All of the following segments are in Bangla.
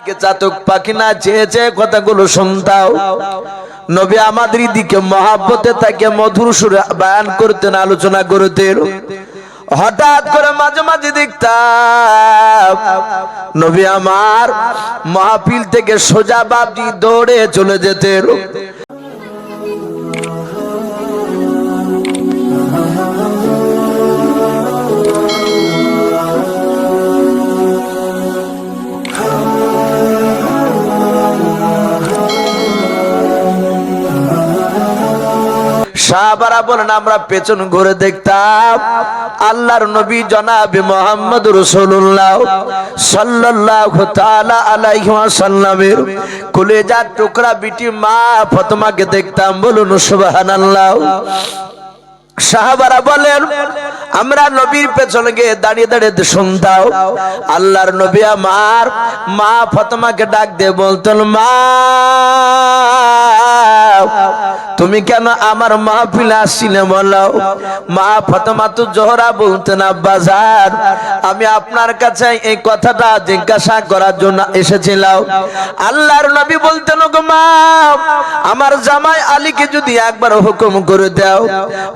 চাতক পাখি না চেয়ে চেয়ে কথাগুলো শুনতাও। নবী আমাদের দিকে মহাব্বতে তাকে মধুর সুরে বয়ান করতেন, আলোচনা করতেন। হঠাৎ করে মাঝে মাঝে দেখতাম নবী আমার মাহফিল থেকে সোজা বাবজি দৌড়ে চলে যেতেন। সাহাবারা বলেন আমরা পেছন ঘুরে দেখতাম আল্লাহর নবী জনাবে মুহাম্মদ রাসূলুল্লাহ সাল্লাল্লাহু তাআলা আলাইহি ওয়াসাল্লামের কলেজার টুকরা বিটি মা ফাতেমাকে দেখতাম। বলুন সুবহানাল্লাহ। সাহাবারা বলেন আমরা নবীর পেছনে গিয়ে দাঁড়িয়ে দাঁড়িয়ে শুনতাম আল্লাহর নবী আমার মা ফাতেমাকে ডাক দিয়ে বলতেন, মা তুমি কেন আমার মাহফিলে আসছিলে বলো? মা ফাতেমা তো জোহরা বলতেন, আব্বাজান আমি আপনার কাছে এই কথাটা জিজ্ঞাসা করার জন্য এসেছিলাম। আল্লাহর নবী বলতেন, গো মা আমার জামাই আলীকে যদি একবার হুকুম করে দাও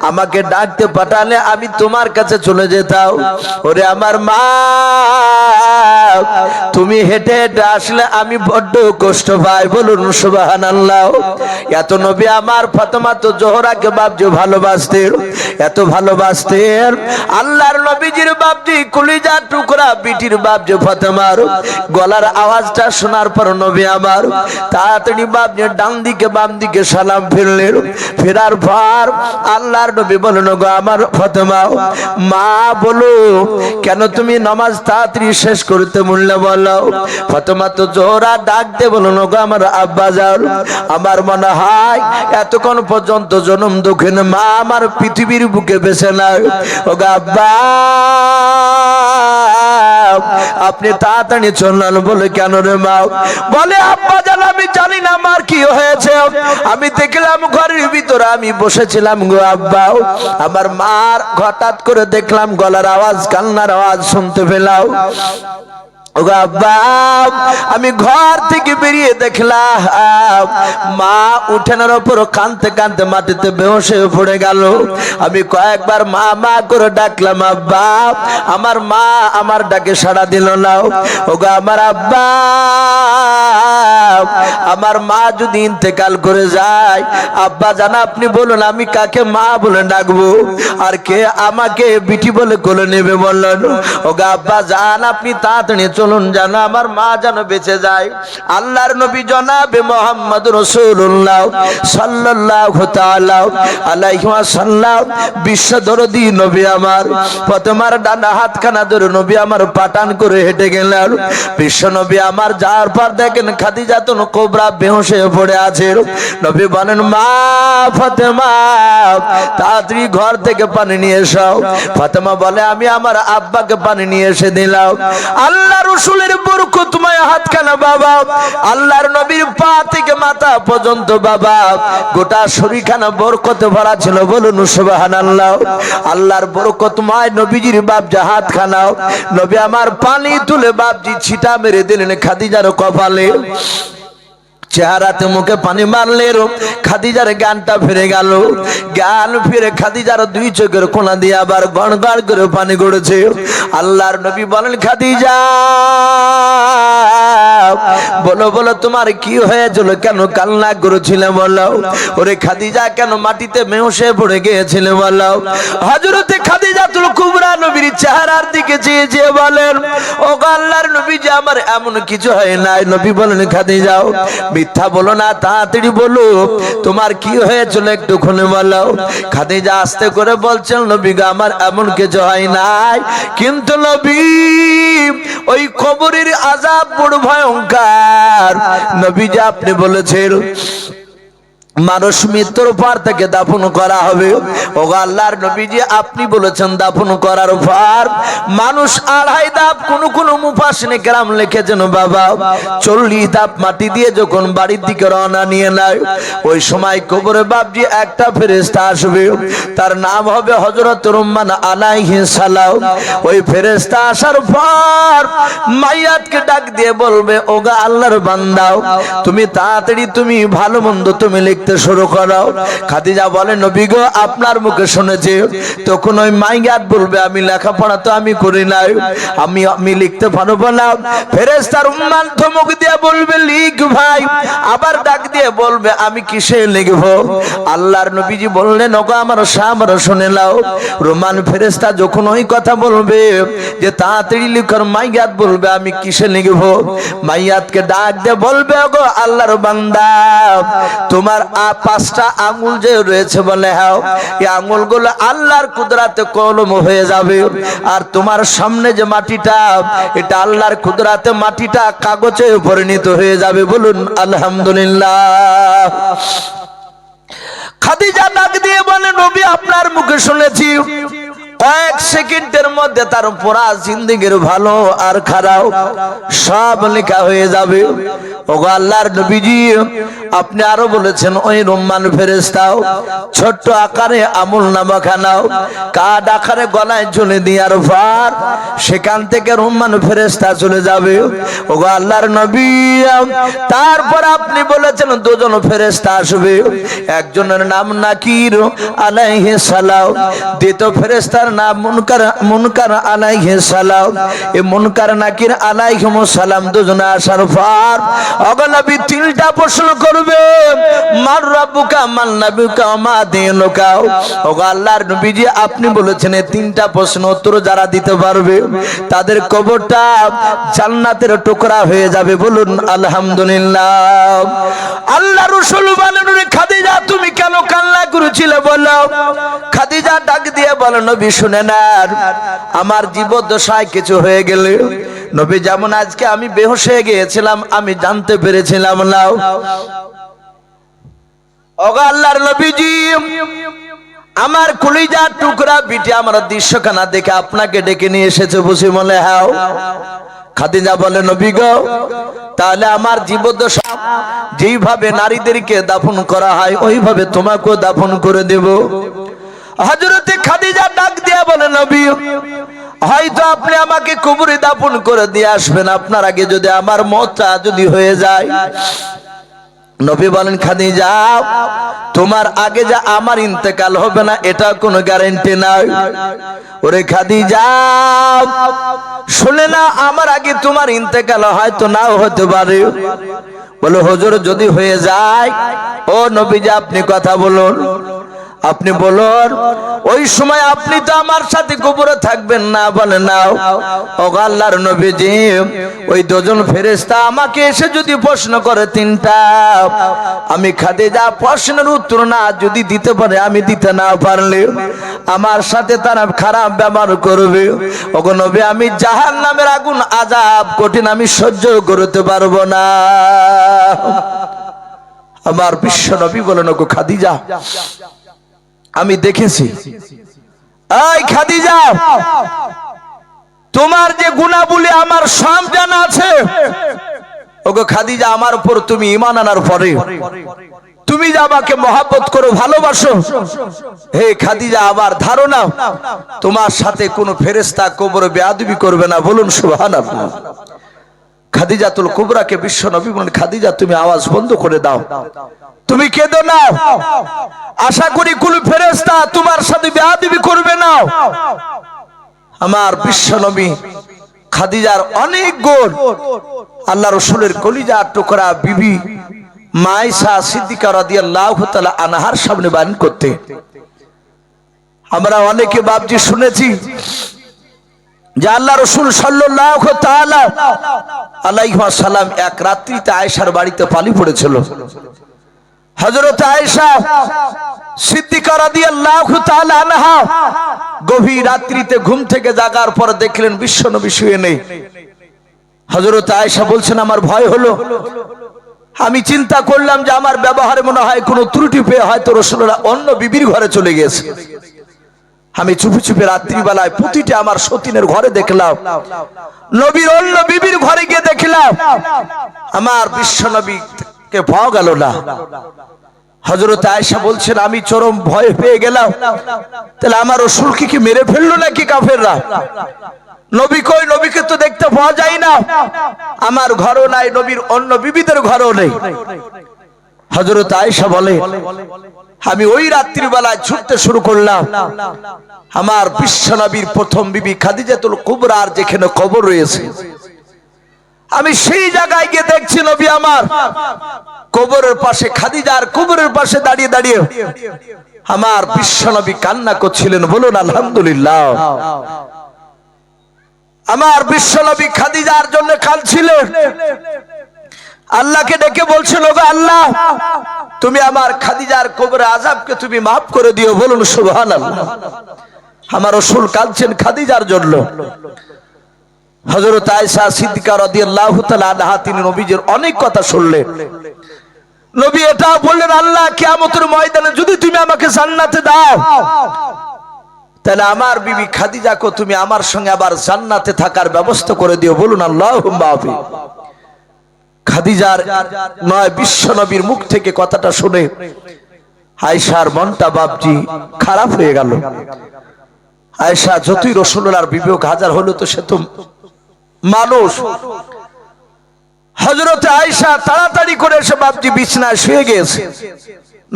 আমাকে ডাকতে পাঠালে আমি তোমার কাছে চলে যেতাম। ওরে আমার মা তুমি হেঁটে হেঁটে আসলে আমি বড্ড কষ্ট পাই। বলুন সুবহানাল্লাহ। এত নবী আমার ফাতেমা তো জোহরাকে বাপজি ভালোবাসতেন, এত ভালোবাসতেন। আল্লাহর নবীজির বাপজি কলিজার টুকরা বিটির বাপজি ফাতেমার গলার আওয়াজটা শোনার পর নবী আমার তাড়াতাড়ি বাপজি ডান দিকে বাম দিকে সালাম ফিরলেন। ফেরার পর আল্লাহর নবী বলেন, গো আমার ফাতেমা মা বলো কেন তুমি নামাজ তাড়াতাড়ি শেষ করতে বললে বলো? ফাতেমা তো জোহরা ডাক দে বলুন, গো আমার আব্বাজান আমার মনে হয় এতক্ষণ পর্যন্ত জনম দুঃখিন মা আমার পৃথিবীর বুকে বেঁচে নাই। ওগো আব্বা আপনি তাড়াতাড়ি চললেন। বলে কেন রে মা? বলে আব্বাজান আমি জানি না আমার কি হয়েছে, আমি দেখলাম ঘরের ভিতরে আমি বসেছিলাম গো আব্বা, আমার মার হঠাৎ করে দেখলাম গলার আওয়াজ কান্নার আওয়াজ শুনতে পেলাম। ওগো আব্বা আমি ঘর থেকে বেরিয়ে দেখলাম মা উঠানের উপর কাঁদতে কাঁদতে মাটিতে বেহুশ হয়ে পড়ে গেল। আমি কয়েকবার মা মা করে ডাকলাম, আব্বা আমার মা আমার ডাকে সাড়া দিল না। ওগো আমার আব্বা আমার মা যদি ইন্তেকাল করে যায় আব্বা জানা আপনি বলুন আমি কাকে মা বলে ডাকবো আর কে আমাকে বিটি বলে কোলে নেবে বললেন। ওগো আব্বা জান আপনি তাড়াতাড়ি চলুন যেন আমার মা যেন বেঁচে যায়। আল্লাহর নবী জনাবে মুহাম্মদ রাসূলুল্লাহ সাল্লাল্লাহু তাআলা আলাইহি ওয়াসাল্লাম বিশ্ব দরদি নবী আমার ফাতেমার ডান হাতখানা ধরে নবী আমার পাটান করে হেঁটে গেলেন। বিশ্ব নবী আমার যাওয়ার পর দেখেন খাদিজাতুন কুবরা বেহুশ হয়ে পড়ে আছে। নবী বলেন, মা ফাতেমা তাড়াতাড়ি ঘর থেকে পানি নিয়ে এসো। ফাতেমা বলে আমি আমার আব্বাকে পানি নিয়ে এসে দিলাম। আল্লাহ রাসূলের বরকতময় হাতখানা বাবা আল্লাহর নবীর পা থেকে মাথা পর্যন্ত বাবা গোটা শরীরখানা বরকতে ভরা ছিল। বলুন সুবহানাল্লাহ। আল্লাহর বরকতময় নবীজির বাপজি হাতখানা নবী আমার পানি তুলে বাপজি ছিটা মেরে দিলেন খাদিজার কপালে। চেহারাতে মুখে পানি মারলেন, খাদিজার জ্ঞানটা ফিরে গেল। জ্ঞান ফিরে খাদিজার দুই চোখের কোনা দিয়ে আবার গড় গড় করে পানি গড়েছে। আল্লাহর নবী বলেন, খাদিজা বলো বলো তোমার কি হয়েছিল, কেন কান্না করেছিলে বলো? ওরে খাদিজা কেন মাটিতে বেহুশ হয়ে পড়ে গিয়েছিলে বলো? হযরতে খাদিজাতুল কুবরা নবীর চেহারার দিকে চেয়ে চেয়ে বলেন, ও আল্লাহর নবী যে আমার এমন কিছু হয় নাই। নবী বলেন, খাদিজা মিথ্যা বলো না, তাড়াতাড়ি বলো তোমার কি হয়েছিল একটু খুলে বলো। খাদিজা আস্তে করে বলছেন, নবী গো আমার এমন কিছু হয় নাই, কিন্তু নবী ওই কবরের আযাব বড় ভয়ঙ্কর। নবী যে আপনি বলেছেন মানুষ মৃত্যুর পর থেকে দাফন করা হবে। ও আল্লাহর নবীজি আপনি বলেছেন দাফন করার পর মানুষ 2.5 ধাপ, কোন মুফাসসিরিনে কেরাম লিখেছেন বাবা 40 ধাপ মাটি দিয়ে যখন বাড়ির দিকে রওনা নিয়ে নেয়, ওই সময় কবরে বাপজি একটা ফেরেশতা আসবে, তার নাম হবে হযরত রুম্মান আলাইহিস সালাম। ওই ফেরেশতা আসার পর মাইয়াতকে ডাক দিয়ে বলবে, ওগো আল্লাহর বান্দা, তুমি তাড়াতাড়ি তুমি ভালো মন্দ তুমি লিখতে শুরু করো। খাদিজা বলে, নবী গো আপনার মুখে শুনেছি। তখন ওই মাইয়াত বলবে, আমি লেখাপড়া তো আমি করি নাই, আমি লিখতে পারবো না। ফেরেশতার উম্মান ধমক দিয়ে বলবে, লিখ ভাই। আবার ডাক দিয়ে বলবে, আমি কিসে লিখবো? আল্লাহর নবীজি বললেন, ওগো আমার সামনে শুনে নাও। রোমান ফেরেশতা যখন ওই কথা বলবে যে তাড়াতাড়ি লিখর, মাইয়াত বলবে, আমি কিসে লিখবো? মাইয়াতকে ডাক দিয়ে বলবে, ওগো আল্লাহর বান্দা, তোমার 5টা আঙ্গুল যে রয়েছে বলে, হ্যাঁ এই আঙ্গুলগুলো আল্লাহর কুদরতে কলম হয়ে যাবে। আর তোমার সামনে যে মাটিটা, এটা আল্লাহর কুদরতে মাটিটা কাগজে পরিণত হয়ে যাবে। বলুন আলহামদুলিল্লাহ। খাদিজা ডাক দিয়ে বলে, নবী আপনার মুখে শুনেছি কয়েক সেকেন্ডের মধ্যে তার পুরা জিন্দেগির ভালো আর খারাপ সব লেখা হয়ে যাবে। ওগো আল্লাহর নবীজি আপনি আরো বলেছেন, ওই রুম্মান ফেরেশতাও ছোট্ট আকারে আমলনামা খানাও কাঠ আকারে গলায় ঝুলে দেওয়ার পর সেখান থেকে রুম্মান ফেরেশতা চলে যাবে। ওগো আল্লাহর নবী তারপর আপনি বলেছেন দুজন ফেরেশতা আসবে, একজনের নাম নাকির আলাইহিস সালাম, দ্বিতীয় ফেরেশতার নাম মুনকার আলাইহিস সালাম। এই মুনকার নাকির আলাইহিমুস সালাম দুজনে আসার পর ওগো নবী 3টা প্রশ্ন করবে, মান রাব্বুকা মান নাবিয়ুকা মা দীনুকা। ওগো আল্লাহর নবীজি আপনি বলেছেন এই 3টা প্রশ্ন উত্তর যারা দিতে পারবে তাদের কবরটা জান্নাতের টুকরা হয়ে যাবে। বলুন আলহামদুলিল্লাহ। আল্লাহ রাসূল বলেন, খাদিজা তুমি কেন কান্না করেছিলে বলো? খাদিজা ডাক দিয়ে বলে, নবী শুনে নেন, আমার জীবদ্দশায় কিছু হয়ে গেলে নবী যেমন আজকে আমি বেহুশ হয়ে গিয়েছিলাম আমি জানতে পেরেছিলাম না। ওগো আল্লাহর নবীজি আমার কলিজার টুকরা বিটি আমার দৃশ্যখানা দেখে আপনাকে ডেকে নিয়ে এসেছে বুঝি বলে, হ্যাঁ। খাদিজা বলে, নবী গো তাহলে আমার জীবদ্দশা যেইভাবে নারীদেরকে দাফন করা হয় ওইভাবে তোমাকেও দাফন করে দেব। হযরতে খাদিজা ডাক দিয়ে বলে, নবী হয়তো আপনি আমাকে কবরে দাফন করে দিয়ে আসবেন, আপনার আগে যদি আমার মওতটা যদি হয়ে যায়। নবী বলেন, খাদিজা তোমার আগে যা আমার ইন্তেকাল হবে না এটা কোনো গ্যারান্টি নাই। ওরে খাদিজা শুনে না, আমার আগে তোমার ইন্তেকাল হয়তো নাও হতে পারে। বলে, হুজুর যদি হয়ে যায়? ও নবীজি আপনি কথা বলুন, আপনি বলুন, ওই সময় আপনি তো আমার সাথে কবরে থাকবেন না। বলে, নাও। ওগো আল্লাহর নবীজি ওই দুজন ফেরেশতা আমাকে এসে যদি প্রশ্ন করে 3টা, আমি খাদিজা প্রশ্নের উত্তর না যদি দিতে পারে, আমি দিতে না পারলে আমার সাথে তারা খারাপ ব্যবহার করবে। ওগো নবী আমি জাহান্নামের আগুন আযাব কঠিন আমি সহ্য করতে পারবো না। আমার বিশ্ব নবী বলেন, ওগো খাদিজা আমি দেখেছি, এই খাদিজা তোমার যে গুনাহগুলি আমার সব জানা আছে। ওগো খাদিজা আমার উপর তুমি ঈমান আনার পরে তুমি যে আমাকে মহব্বত করো ভালোবাসো, হে খাদিজা আমার ধারণা তোমার সাথে কোনো ফেরেশতা কবরে বেয়াদবি করবে না। বলুন সুবহানাল্লাহ। খাদিজাতুল কুবরাকে বিশ্ব নবী বলেন, খাদিজা তুমি আওয়াজ বন্ধ করে দাও, তুমি কেঁদো না, আশা করি কোন ফেরেশতা তোমার সাথে বেয়াদবি করবে না। আমার বিশ্ব নবী খাদিজার অনেক গুণ আল্লাহ রাসূলের কলিজার টুকরা বিবি মায়েশা সিদ্দিকা রাদিয়াল্লাহু তাআলা আনহার সামনে বয়ান করতে। আমরা অনেকে বাপজি শুনেছি যে আল্লাহ রাসূল সাল্লাল্লাহু তাআলা আলাইহি ওয়াসাল্লাম এক রাত্রিতে আয়েশার বাড়িতে পালি পড়েছিল। হযরত আয়েশা সিদ্দিকা রাদিয়াল্লাহু তাআলা আনহা গভীর রাত্রিতে ঘুম থেকে জাগার পর দেখলেন বিশ্বনবী শুয়ে নেই। হযরত আয়েশা বলছেন আমার ভয় হলো, আমি চিন্তা করলাম যে আমার ব্যবহারে মনে হয় কোনো ত্রুটি পেয়ে হয়তো রাসূলুল্লাহ অন্য বিবির ঘরে চলে গেছে। আমি চুপি চুপি রাত্রিবেলায় প্রতিটা আমার সতীনের ঘরে দেখলাম, নবীর অন্য বিবির ঘরে গিয়ে দেখলাম আমার বিশ্ব নবীকে পাওয়া গেল না। হযরত আয়েশা বলছেন আমি চরম ভয় পেয়ে গেলাম, তাহলে আমার রাসূলকে কি মেরে ফেললো নাকি কাফেররা? নবী কই, নবীকে তো দেখতে পাওয়া যায় না, আমার ঘরও নাই, নবীর অন্য বিবিদের ঘরও নেই। হযরত আয়েশা বলে আমি ওই রাত্রিবেলায় ছুটতে শুরু করলাম আমার বিশ্ব নবীর প্রথম বিবি খাদিজাতুল কুবরার যেখানে কবর রয়েছে, আমি সেই জায়গায় গিয়ে দেখছি নবী আমার কবরের পাশে, খাদিজার কবরের পাশে দাঁড়িয়ে দাঁড়িয়ে আমার বিশ্ব নবী কান্না করছিলেন। বলুন আলহামদুলিল্লাহ। আমার বিশ্ব নবী খাদিজার জন্য কাঁদছিলেন, আল্লাহকে ডেকে বলছিল গো আল্লাহ তুমি আমার খাদিজার কবরে আযাবকে তুমি maaf করে দিও। বলুন সুবহানাল্লাহ। আমার রাসূল কাঁদছেন খাদিজার জন্য। হযরত আয়েশা সিদ্দিকা রাদিয়াল্লাহু তাআলা আনহা তিনি নবীজির অনেক কথা শুনলেন। নবী এটা বললেন আল্লাহ কিয়ামতের ময়দানে যদি তুমি আমাকে জান্নাতে দাও তাহলে আমার বিবি খাদিজাকে তুমি আমার সঙ্গে আবার জান্নাতে থাকার ব্যবস্থা করে দিও। বলুন আল্লাহুম্মা আমিন। খাদিজার নয় বিশ্ব নবীর মুখ থেকে কথাটা শুনে আয়েশার মনটা বাপজি খারাপ হয়ে গেল। আয়েশা যতই রাসূলুল্লাহর বিবেক হাজার হলো তো সে তো মানুষ। হযরত আয়েশা তাড়াতাড়ি করে এসে বাপজি বিছানায় শুয়ে গেছে।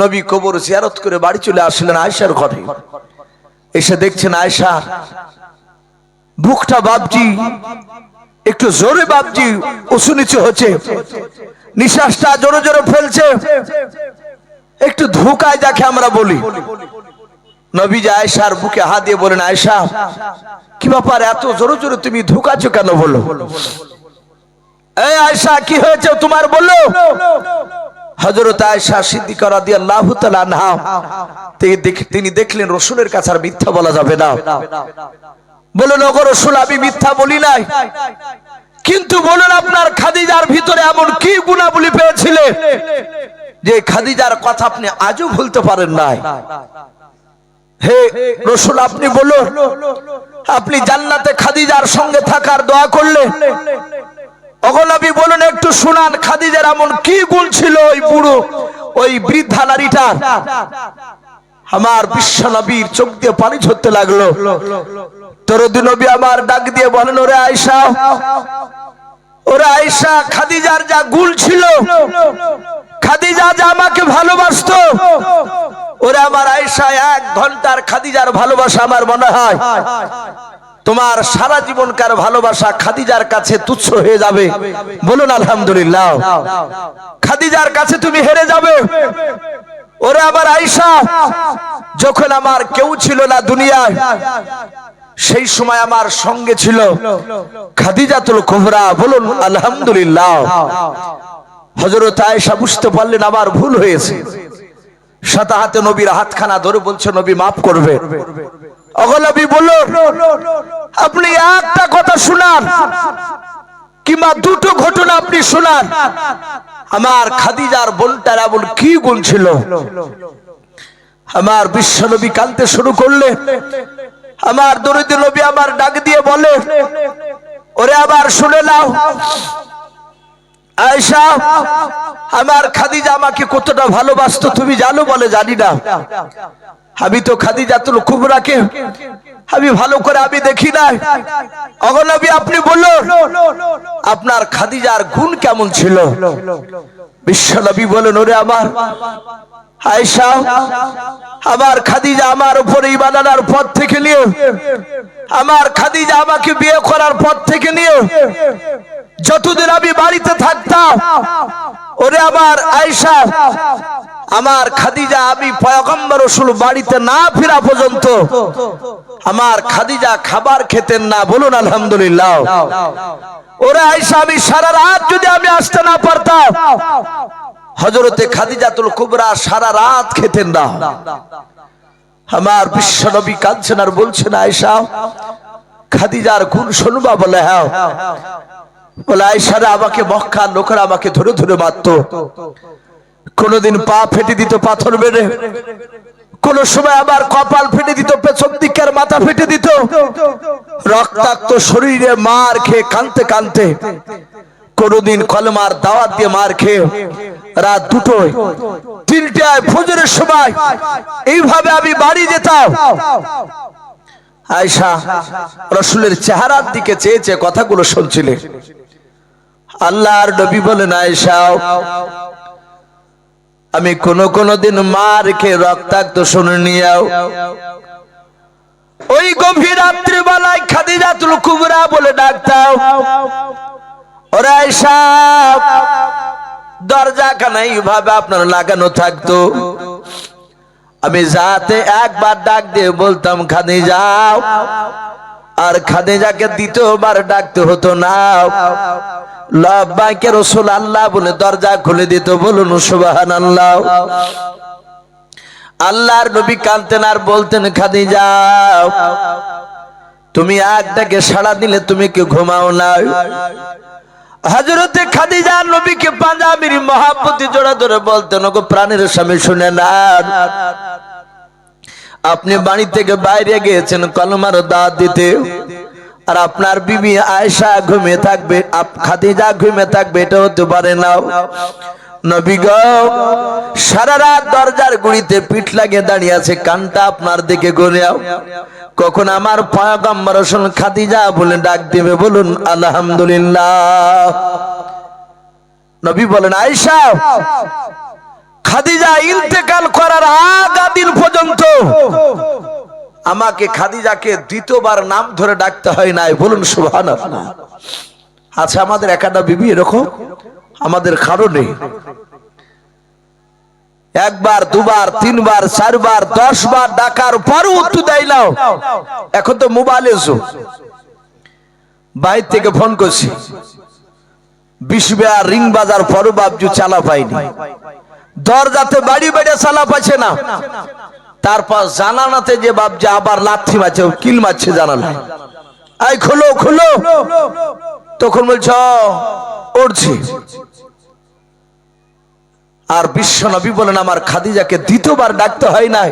নবী কবর জিয়ারত করে বাড়ি চলে আসলেন আয়েশার ঘরে। এসে দেখছেন আয়েশা বুকটা বাপজি একটু জোরে বাপজি উঁচু নিচু হচ্ছে, নিঃশ্বাসটা জোরে জোরে ফেলছে, একটু ধুকায় যাকে আমরা বলি। নবীজি আয়েশার বুকে হাত দিয়ে বলেন আয়েশা কি ব্যাপার এত জোরে জোরে তুমি ধুকাচ্ছ কেন? বলো এই আয়েশা কি হয়েছে তোমার বলো। হযরত আয়েশা সিদ্দিকা রাদিয়াল্লাহু তাআলা আনহা তিনি দেখলেন রাসূলের কাছে আর মিথ্যা বলা যাবে না। বললেন ওগো রাসূল আমি মিথ্যা বলি নাই, কিন্তু বলুন আপনার খাদিজার ভিতরে এমন কি গুণাবলী পেয়েছিলেন যে খাদিজার কথা আপনি আজও ভুলতে পারেন নাই? হে রাসূল আপনি বলুন, আপনি জান্নাতে খাদিজার সঙ্গে থাকার দোয়া করলেন, ওগো নবী বলুন একটু শুনান খাদিজার এমন কি গুণ ছিল ওই বুড়ো ওই বৃদ্ধা নারীটার? আমার বিশ্ব নবীর চোখ দিয়ে পানি ঝরতে লাগলো। দরদি নবী আমার ডাক দিয়ে বলেন ওরে আয়েশা, ওরে আয়েশা খাদিজার যা গুণ ছিল, খাদিজা যা আমাকে ভালোবাসতো, ওরে আমার আয়েশা 1 ঘন্টার খাদিজার ভালোবাসা আমার মনে হয় তোমার সারা জীবনকার ভালোবাসা খাদিজার কাছে তুচ্ছ হয়ে যাবে। বলুন আলহামদুলিল্লাহ। খাদিজার কাছে তুমি হেরে যাবে। ওরে আমার আয়েশা যখন আমার কেউ ছিল না দুনিয়ায় সেই সময় আমার সঙ্গে ছিল খাদিজাতুল কুবরা। বলুন আলহামদুলিল্লাহ। হযরত আয়েশা বুঝতে পারলেন আমার ভুল হয়েছে, সাথে হাতে নবীর হাতখানা ধরে বলছে নবী maaf করবে। ওগো নবী বলুন আপনি একটা কথা শুনান কিংবা দুটো ঘটনা আপনি শুনান আমার খাদিজার বোনটার এমন কি গুণ ছিল। আমার বিশ্ব নবী কাঁদতে শুরু করলে। আমার দরদি নবী আমার ডাক দিয়ে বলে ওরে আবার শুনে নাও আয়েশা আমার খাদিজা আমাকে কতটা ভালোবাসতো তুমি জানো? বলে জানি না, আমি তো খাদিজাতুল কুবরাকে আমি ভালো করে আমি দেখি নাই। ওগো নবী আপনি বলুন আপনার খাদিজার গুণ কেমন ছিল? বিশ্ব নবী বলেন ওরে আমার আয়েশা আমার খাদিজা আমার উপরে ঈমান আনার পর থেকে নিয়ে, আমার খাদিজা আমাকে বিয়ে করার পর থেকে নিয়ে যতদিন আমি বাড়িতে থাকতাম, ওরে আমার আয়েশা আমার খাদিজা আমি পয়গম্বর রাসূল বাড়িতে না ফেরা পর্যন্ত আমার খাদিজা খাবার খেতেন না। বলুন আলহামদুলিল্লাহ। ওরে আয়েশা আমি সারা রাত যদি আমি আসতে না পারতাম হযরতে খাদিজাতুল কুবরা সারা রাত খেতেন না। আমার বিশ্ব নবী কাঁদছেন আর বলছেন আয়েশা খাদিজার গুণ শুনবা? বলে হ্যাঁ। বলে আয়েশারা আমাকে মক্কার লোকেরা আমাকে ধরে ধরে মারতো, কোনদিন পা ফেটে দিত পাথর মেরে, কোন সময় আবার কপাল ফেটে দিত, পেছন দিকের মাথা ফেটে দিত, রক্তাক্ত শরীরে মার খেয়ে কানতে কানতে, কোনদিন কলমার দাওয়াত দিয়ে মার খেয়ে রাত 2টোয় 3টায় ফজরের সময় এইভাবে আমি বাড়ি যেতাম। আয়েশা রাসূলের চেহারার দিকে চেয়ে চেয়ে কথাগুলো শুনছিলেন। আল্লাহর নবী বলেন, আয়েশা আমি কোন দিন মার খেয়ে রক্তাক্ত শুনে নিও। ওই গভীর রাত্রি বেলায় খাদিজাতুল কুবরা বলে ডাকতাম, ওরে আয়েশা দরজা খানা এইভাবে আপনার লাগানো থাকতো, আমি যাতে একবার ডাক দিয়ে বলতাম খাদিজা, আর খাদিজাকে দ্বিতীয়বার ডাকতে হতো না, লাব্বাইকে রাসূলুল্লাহ বলে দরজা খুলে দিত। বলুন সুবহানাল্লাহ। আল্লাহর নবী কাঁদতেন আর বলতেন, খাদিজা তুমি এক ডাকে সাড়া দিলে তুমি কি ঘুমাও না? হযরতে খাদিজা নবীকে পাঞ্জাবির মহব্বতে জোড়া ধরে বলতেন, ওগো প্রাণের স্বামী শুনে না, আপনি বাড়ি থেকে বাইরে গিয়েছেন কলমার দাওয়াত দিতে, আর আপনার বিবি আয়েশা ঘুমিয়ে থাকবে, খাদিজা ঘুমিয়ে থাকবে, এটা হতে পারে না। নবী গো সারা রাত দরজার গুড়িতে পিঠ লাগিয়ে দাঁড়িয়ে আছে, কানটা আপনার দিকে ঘুরেও, কখন আমার পয়গম্বর রাসূল খাদিজা বলে ডাক দিবে? বলুন আলহামদুলিল্লাহ। নবী বলেন, আয়েশা খাদিজা ইন্তেকাল করার আগা দিন পর্যন্ত আমাকে খাদিজাকে দ্বিতীয়বার নাম ধরে ডাকতে হয় নাই। বলুন সুবহানাল্লাহ। আচ্ছা আমাদের একটা বিবি এরকম, আমাদের কারো নেই। একবার দুবার তিনবার চারবার 10 বার ডাকার পরও উত্তর দেয় না। এখন তো মোবাইল এসো, বাইরে থেকে ফোন করছি, 20 বার রিং বাজার পরও বাবজু চালা পাইনি, দরজাতে বাড়ি বেড়ে চালা পাচ্ছে না, তারপর জানালাতে যে বাবজা আবার লাথি মারছে, কিল মারছে জানালায়, আই খুলো খুলো, তখন বলছ উঠছি। আর বিশ্ব নবী বলেন, আমার খাদিজাকে দ্বিতীয়বার ডাকতে হয় নাই,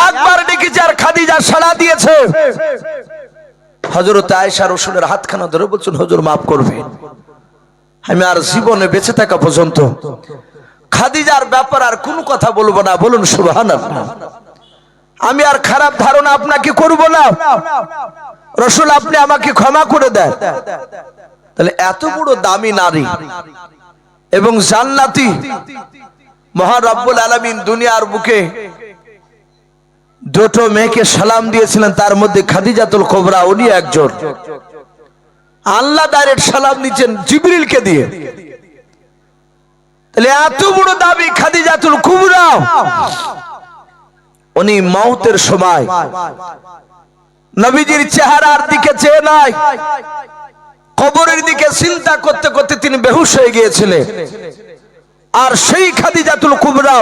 একবার ডেকেছে আর খাদিজা সাড়া দিয়েছে। হযরত আয়েশা রাসূলের হাতখানা ধরে বলছেন, হুজুর মাফ করবেন, আমি আর জীবনে বেঁচে থাকা পর্যন্ত খাদিজার ব্যাপার আর কোন কথা বলবো না। বলুন সুবহানাল্লাহ। আমি আর খারাপ ধারণা আপনাকে করব না, রাসূল আপনি আমাকে ক্ষমা করে দেন। তাহলে এত বড় দামি নারী এবং জান্নাতি, মহান রব্বুল আলামিন দুনিয়ার বুকে 2টো মেয়েকে সালাম দিয়েছিলেন, তার মধ্যে খাদিজাতুল কুবরা উনি একজন। আল্লাহ ডাইরেক্ট সালাম নিচ্ছেন জিবরিলকে দিয়ে। তাহলে এত বড় দাবি খাদিজাতুল কুবরা, উনি মওতের সময় নবীজির চেহারার দিকে চেয়ে নাই, কবরের দিকে চিন্তা করতে করতে তিনি বেহুশ হয়ে গিয়েছিলেন। আর সেই খাদিজাতুল কুবরা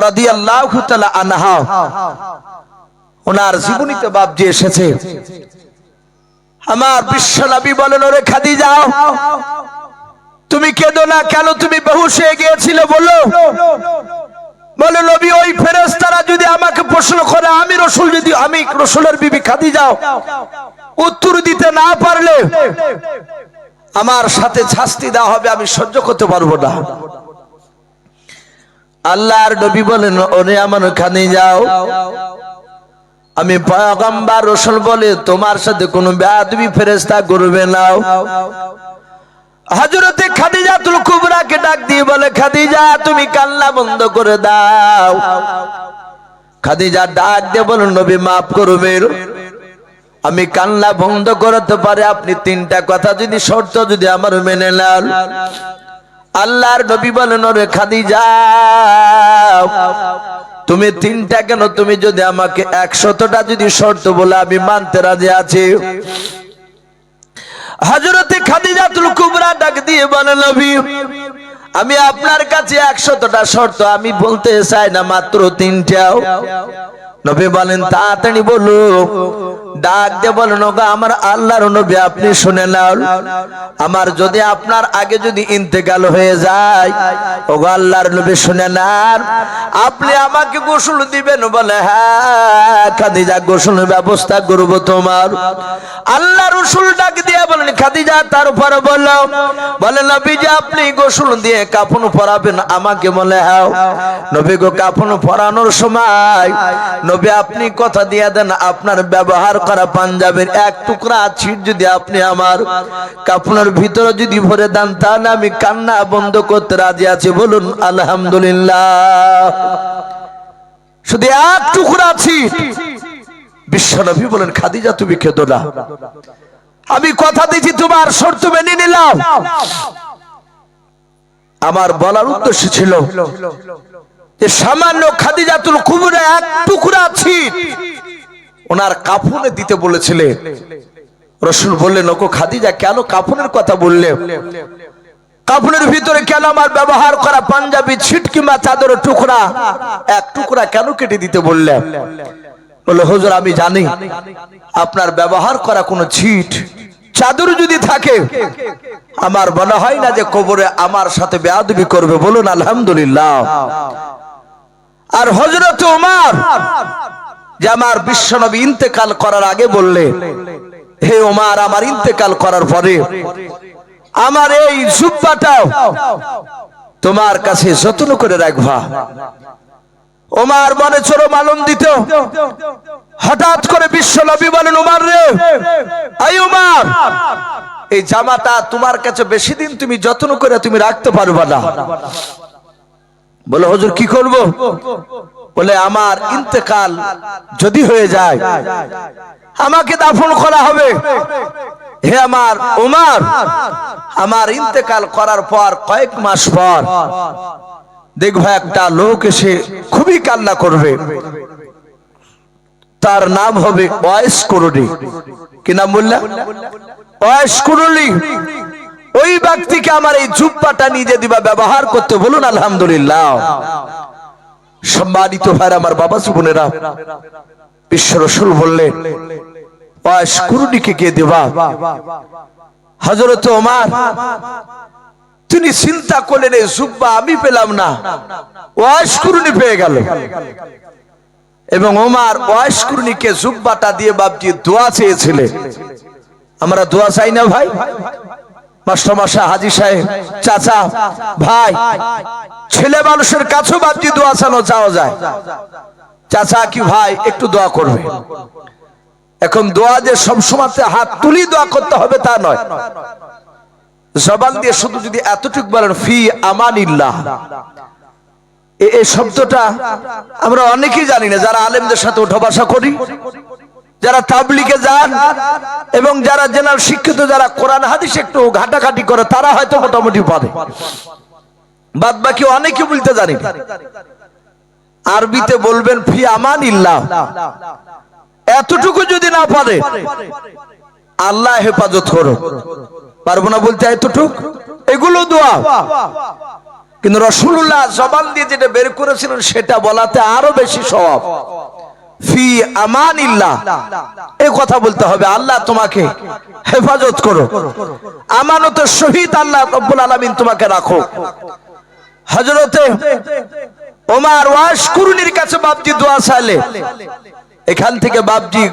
রাদিয়াল্লাহু তাআলা আনহা, ওনার জীবনীতে বাবজি এসেছে। আমার বিশ্ব নবী বলেন, ওরে খাদিজা তুমি কেঁদো না কেন, তুমি বেহুশ হয়ে গিয়েছিলে বলো? বলে নবী ওই ফেরেশতারা যদি আমাকে প্রশ্ন করে, আমি রাসূল যদি, আমি রাসূলের বিবি খাদিজা উত্তর দিতে না পারলে আমার সাথে শাস্তি দেওয়া হবে, আমি সহ্য করতে পারবো না। আল্লাহর নবী বলেন, ওরে আমার খাদিজা, আমি পয়গম্বর রাসূল বলে তোমার সাথে কোনো বেয়াদবি ফেরেশতা করবে না। হযরতে খাদিজাতুল কুবরাকে ডাক দিয়ে বলে, খাদিজা তুমি কান্না বন্ধ করে দাও। খাদিজা ডাক দিয়ে বলেন, নবী মাফ করবেন, আমি কান্না বন্ধ করতে পারি আপনি 3টা কথা যদি শর্ত যদি আমার মেনে নেন। আল্লাহর নবী বলেন, ওরে খাদিজা তুমি 3টা কেন, তুমি যদি আমাকে 100টা যদি শর্ত বলে আমি মানতে রাজি আছি। হযরতে খাদিজাতুল কুবরা ডাক দিয়ে বলেন, নবী আমি আপনার কাছে 100টা শর্ত আমি বলতে চাই না, মাত্র 3টা। নবী বলেন তাড়াতাড়ি বলো। ডাক দিয়ে বলেন ওগো আমার আল্লাহর নবী আপনি শুনে নাও, আমার যদি আপনার আগে যদি ইন্তেকাল হয়ে যায়, ওগো আল্লাহর নবী শুনে নেন, আপনি আমাকে গোসল দিবেন? বলে হ্যাঁ খাদিজা গোসলের ব্যবস্থা করব তোমার। আল্লাহ রাসূল ডাক দিয়ে বলেন খাদিজা তারপরে বলো। বলে নবী যে আপনি গোসল দিয়ে কাফন পরাবেন আমাকে? বলে হ্যাঁ। নবী গো কাফন পরানোর সময় নবী আপনি কথা দিয়ে দেন আপনার ব্যবহার করা পাঞ্জাবের এক টুকরা ছিট যদি আপনি আমার কাফনের ভিতরে যদি ভরে দেন তাহলে আমি কান্না বন্ধ করতে রাজি আছি। বলুন আলহামদুলিল্লাহ। শুধু এক টুকরা ছিট। বিশ্বনবী বলেন খাদিজা তুমি কেঁদো না, আমি কথা দিয়েছি তোমার শর্ত মেনে নিলাম। আমার বলার উদ্দেশ্য ছিল যে সামান্য খাদিজাতুল কুবরা এক টুকরা ছিট ওনার কাফনে দিতে বলেছিলেন। রাসূল বললেন ওগো খাদিজা কেন কাফনের কথা বললে? কাফনের ভিতরে কেন আমার ব্যবহার করা পাঞ্জাবি ছিট কিংবা চাদরের টুকরা এক টুকরা কেন কেটে দিতে বললেন? বলে হুজুর আমি জানি আপনার ব্যবহার করা কোনো ছিট চাদর যদি থাকে আমার মনে হয় না যে কবরে আমার সাথে বেয়াদবি করবে। বলুন আলহামদুলিল্লাহ। আর হযরত ওমর যে আমার বিশ্বনবী ইন্তেকাল করার আগে বললে হে ওমর আমার ইন্তেকাল করার পরে আমার এই জুব্বাটাও তোমার কাছে যত্ন করে রাখবা। ওমর মনে চরম আনন্দিত। হঠাৎ করে বিশ্বনবী বলেন ওমর রে, এই ওমর এই জামাটা তোমার কাছে বেশি দিন তুমি যত্ন করে তুমি রাখতে পারবা না। বলে হুজুর কি করব? বলে আমার ইন্তেকাল যদি হয়ে যায় আমাকে দাফন করা হবে। হে আমার ওমর আমার ইন্তেকাল করার পর কয়েক মাস পর দেখবো একটা লোক এসে খুবই কান্না করবে, তার নাম হবে ওয়াইস কুরুনি। কি নাম বললেন? ওয়াইস কুরুনি। ওই ব্যক্তিকে আমার এই জুব্বাটা নিজে দিবা ব্যবহার করতে। বলুন আলহামদুলিল্লাহ। সম্মানিত ভাই আমার বাবা বোনেরা, বিশ্ব রাসূল বললেন ওয়াইস কুরুনিকে কে দেবা? হযরত ওমর তিনি চিন্তা করলেন এই জুব্বা আমি পেলাম না, ওয়াইস কুরুনি পেয়ে গেল। এবং ওমর ওয়াইস কুরুনিকে জুব্বাটা দিয়ে বাপজি দোয়া চেয়েছিলেন। আমরা দোয়া চাই না ভাই? মাস্টারমশাই, হাজী সাহেব, চাচা, ভাই, ছেলে মানুষের কাছেও বাপজি দোয়া চাওয়া যায়। চাচা কি ভাই একটু দোয়া করবে। এখন দোয়া যে সবসময় হাত তুলি দোয়া করতে হবে তা নয়। জবান দিয়ে শুধু যদি এতটুকু বলেন ফি আমানিল্লাহ, এই শব্দটা আমরা অনেকেই জানি না। যারা আলেমদের সাথে উঠা বসা করি, যারা তাবলিগে যান এবং যারা জেনারেল শিক্ষিত, যারা কোরআন হাদিস একটু ঘাটাঘাটি করে তারা হয়তো মোটামুটি পারে, বাদ বাকি অনেকে বলতে জানি। আরবিতে বলবেন ফি আমানিল্লাহ, এতটুকু যদি না পারে আল্লাহ হেফাজত করো, পারবো না বলতে এতটুক, এগুলো দোয়া। কিন্তু রাসূলুল্লাহ জবান দিয়ে যেটা বের করেছিলেন সেটা বলাতে আরো বেশি সওয়াব। ফি আমানিল্লাহ এই কথা বলতে হবে, আল্লাহ তোমাকে হেফাজত করো, আমানতের সহিত আল্লাহ রব্বুল আলামিন তোমাকে রাখো। হযরতে ওমর ওয়াইস কুরুনির কাছে বাপজি দোয়া চাইলে এখান থেকে বাপজি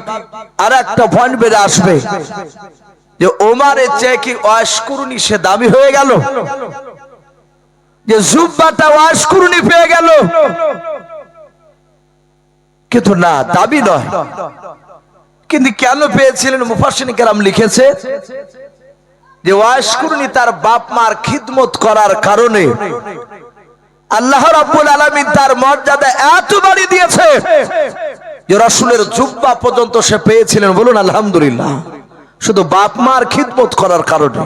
আর একটা পয়েন্ট বেড়ে আসবে যে ওমরের চেয়ে কি ওয়াইস কুরুনি সে দামি হয়ে গেল? যে জুব্বাটা ওয়াইস কুরুনি পেয়ে গেল, কিন্তু না দাবি নয়। কিন্তু কেন পেয়েছিলেন? মুফাসসিরিন কেরাম লিখেছে যে ওয়াইস কুরুনি তার বাপ মার খিদমত করার কারণে আল্লাহ রাব্বুল আলামিন তার মর্যাদা এত বাড়িয়ে দিয়েছে যে রাসূলের জুব্বা পর্যন্ত সে পেয়েছিলেন। বলুন আলহামদুলিল্লাহ। শুধু বাপ মার খিদমত করার কারণে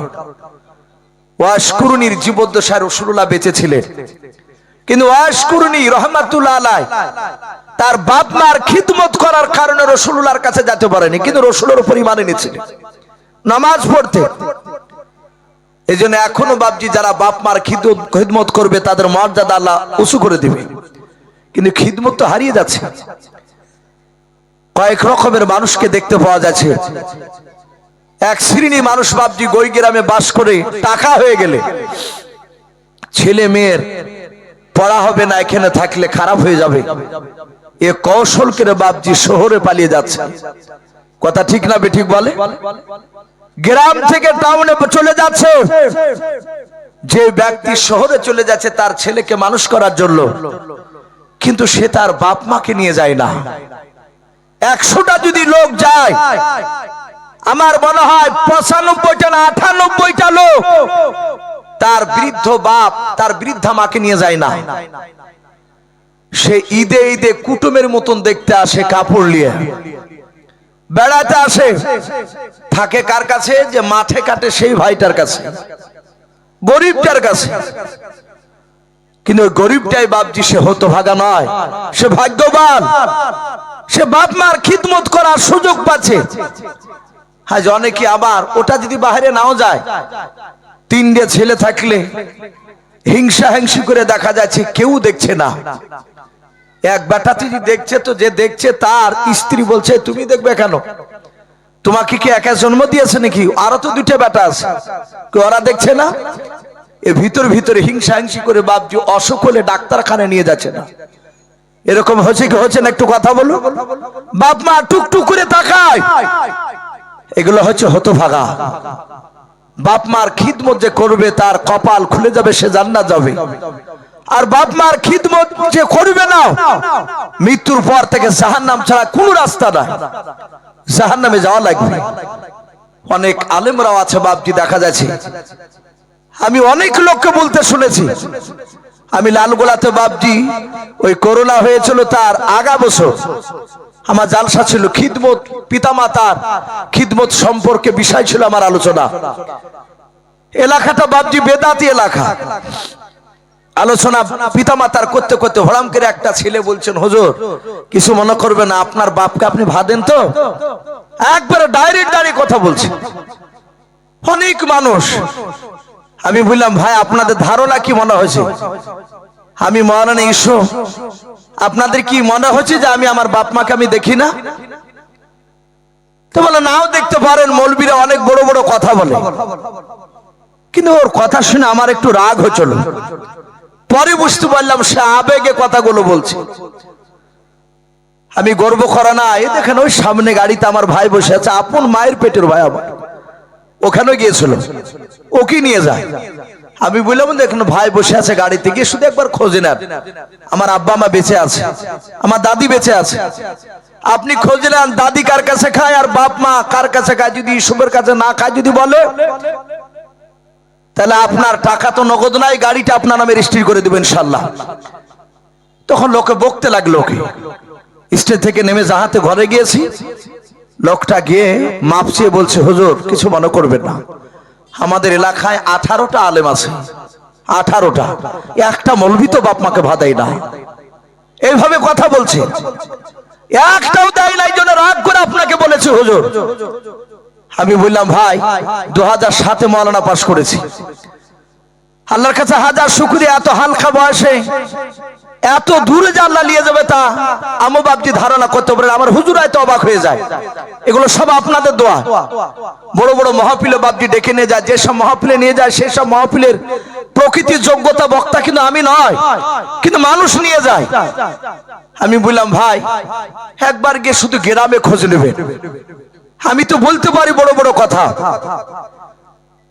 ওয়াইস কুরুনির জীবদ্দশায় রাসূলুল্লাহ বেঁচে ছিলেন, কিন্তু ওয়াইস কুরুনি রাহমাতুল্লাহ আলাইহি তার বাপ মার খিদমত করার কারণে রাসূলুল্লাহর কাছে যেতে পারেনি, কিন্তু রাসূলের উপর ঈমান এনেছিলেন, নামাজ পড়তে। এইজন্য এখনো বাপজি যারা বাপ মার খিদমত করবে তাদের মর্যাদা আল্লাহ উঁচু করে দিবে, কিন্তু খিদমত তো হারিয়ে যাচ্ছে। কয়েক রকমের মানুষকে দেখতে পাওয়া যাচ্ছে। এক শ্রেণী মানুষ বাপজি গই গ্রামে বাস করে টাকা হয়ে গেলে ছেলে মেয়ের পড়া হবে না, এখানে থাকলে খারাপ হয়ে যাবে, এ কৌশল করে বাপজি শহরে পালিয়ে যাচ্ছে। কথা ঠিক না বেঠিক বলে? গ্রাম থেকে টাউনে চলে যাচ্ছে। যে ব্যক্তি শহরে চলে যাচ্ছে তার ছেলেকে মানুষ করার জন্য, কিন্তু সে তার বাপ মাকে নিয়ে যায় না। 100টা যদি লোক যায়, আমার মনে হয় 95টা না 98টা লোক তার বৃদ্ধ বাপ তার বৃদ্ধা মাকে নিয়ে যায় না। সে ঈদে ঈদে কুটুমের মতন দেখতে আসে, কাপড় নিয়ে বেড়াতে আসে। থাকে কার কাছে? যে মাঠে কাটে সেই ভাইটার কাছে, গরিবটার কাছে। কিন্তু গরিবটাই বাপজি সে হতভাগা নয়, সে ভাগ্যবান। সে বাপ মার খিদমত করার সুযোগ পাচ্ছে। আজ অনেকে আবার ওটা যদি বাইরে নাও যায়, 3টে ছেলে থাকলে হিংসা হিংসি করে দেখা যাচ্ছে, কেউ দেখছে না। এক বেটা যদি দেখছে, তো যে দেখছে তার স্ত্রী বলছে তুমি দেখবে কেন? তোমাকে কি একা জন্ম দিয়েছে নাকি? আরো তো 2টা বেটা আছে, ওরা দেখছে না? এর ভিতর ভিতরে হিংসা হিংসি করে বাপজি অসুখ হলে ডাক্তারখানায় নিয়ে যাচ্ছে না। এরকম হচ্ছে কি হচ্ছে না? একটু কথা বলো। বাপ মা টুকটুক করে তাকায়, এগুলো হচ্ছে হতভাগা। বাপ মার খিদমত যে করবে তার কপাল খুলে যাবে, সে জান্নাত যাবে। আর বাপ মার খিদমত যে করবে না, মৃত্যুর পর থেকে জাহান্নাম ছাড়া কোন রাস্তা নাই, জাহান্নামে যাওয়া লাগবে। অনেক আলেমরাও আছে বাপজি, দেখা যাচ্ছে। আমি অনেক লোককে বলতে শুনেছি। আমি লালগোলাতে বাপজি ওই করোনা হয়েছিল তার আগা বছর আমার জালসা ছিল, খিদমত পিতামাতার খিদমত সম্পর্কে বিষয় ছিল আমার আলোচনা। এলাকাটা বাপজি বেদাতি এলাকা। আলোচনা পিতামাতার করতে করতে হঠাৎ করে একটা ছেলে বলছেন, হুজুর কিছু মনে করবে না, আপনার বাপকে আপনি ভাদেন তো? একবারে ডাইরেক্ট দাঁড়িয়ে কথা বলছে। অনেক মানুষ। আমি বললাম ভাই আপনাদের ধারণা কি মনে হয়েছে? আমি মহারানা ঈশ্বর, আপনাদের কি মনে হচ্ছে যে আমি আমার বাপ মাকে আমি দেখি না? তো বলে নাও দেখতে পারেন, মৌলবীরা অনেক বড় বড় কথা বলে। কিন্তু ওর কথা শুনে আমার একটু রাগ হচ্ছিল। পরে বুঝতে পারলাম সে আবেগে কথাগুলো বলছে। আমি গর্ব করা না, এই দেখেন ওই সামনে গাড়িতে আমার ভাই বসে আছে, আপন মায়ের পেটের ভাই আমার, ওখানে গিয়েছিল, ওকে নিয়ে যায়। আমি বললাম দেখুন ভাই বসে আছে গাড়িতে, গিয়ে শুধু একবার খোঁজে নেন, আমার আব্বা মা বেঁচে আছে, আমার দাদি বেঁচে আছে, আপনি খোঁজ নেন দাদি কার কাছে খায় আর বাপ মা কার কাছে খায়। যদি ইসবের কাছে না খায় যদি বলে, তাহলে আপনার টাকা তো নগদ নাই, গাড়িটা আপনার নামে রেজিস্ট্রি করে দেবেন ইনশাআল্লাহ। তখন লোকে বকতে লাগলো। ওকে স্টেজ থেকে নেমে যাহাতে ঘরে গিয়েছি, লোকটা গিয়ে মাপ চেয়ে বলছে, হুজুর কিছু মনে করবেন না, আমাদের এলাকায় 18টা আলেম আছে, 18টা, একটা মৌলভী তো বাপ মাকে ভাদাই না। এইভাবে কথা বলছে, একটাও দেয় নাই, জন্য রাগ করে আপনাকে বলেছে হুজুর। আমি বললাম ভাই 2007-এ মাওলানা পাশ করেছি, আল্লাহর কাছে হাজার শুকরিয়া, এত হালকা বয়সে এত দূরে যে আল্লাহ নিয়ে যাবে তা আমো বাপজি ধারণা করতে পারে। আমার হুজুরাই তো অবাক হয়ে যায়। এগুলো সব আপনাদের দোয়া। বড় বড় মাহফিলে বাপজি ডেকে নিয়ে যায়, যেসব মাহফিলে নিয়ে যায় সেই সব মাহফিলের প্রকৃতির যোগ্যতা বক্তা কিন্তু আমি নয়, কিন্তু মানুষ নিয়ে যায়। আমি বললাম ভাই একবার গিয়ে শুধু গ্রামে খোঁজ নেবে, আমি তো বলতে পারি বড় বড় কথা,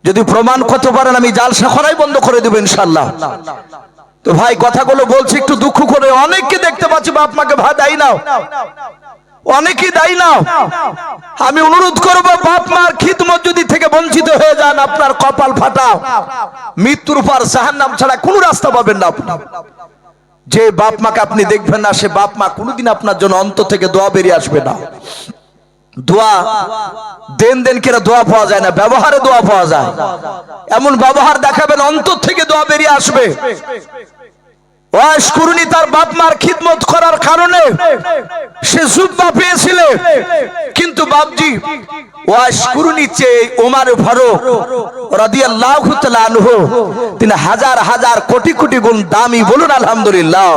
যদি প্রমাণ করতে পারেন আমি জালসা করাই বন্ধ করে দেব ইনশাআল্লাহ। তো ভাই কথাগুলো বলছি একটু দুঃখ করে, অনেককে দেখতে পাচ্ছি বাপ মাকে ভাত দেয় না, অনেকেই দেয় না। আমি অনুরোধ করব বাপ মার খিদমত যদি থেকে বঞ্চিত হয়ে যান, আপনার কপাল ফাটা, মৃত্যুর পর জাহান্নাম ছাড়া কোনো রাস্তা পাবেন না আপনি। যে বাপ মাকে আপনি দেখবেন না, সে বাপ মা কোনোদিন আপনার জন্য অন্তর থেকে দোয়া বেরিয়ে আসবে না। দোয়া দেন দেন করে দোয়া পাওয়া যায় না, ব্যবহারে দোয়া পাওয়া যায়। এমন ব্যবহার দেখাবেন অন্তর থেকে দোয়া বেরিয়ে আসবে। ওয়াস কুরুনি তার বাপ মার খিদমত করার কারণে সে জুব্বা পেয়েছিল, কিন্তু বাপজি ওয়াস কুরুনি চেয়ে ওমর ফারুক রাদিয়াল্লাহু তাআলা আনহু তিনি হাজার হাজার কোটি কোটি গুণ দামি। বলুন আলহামদুলিল্লাহ।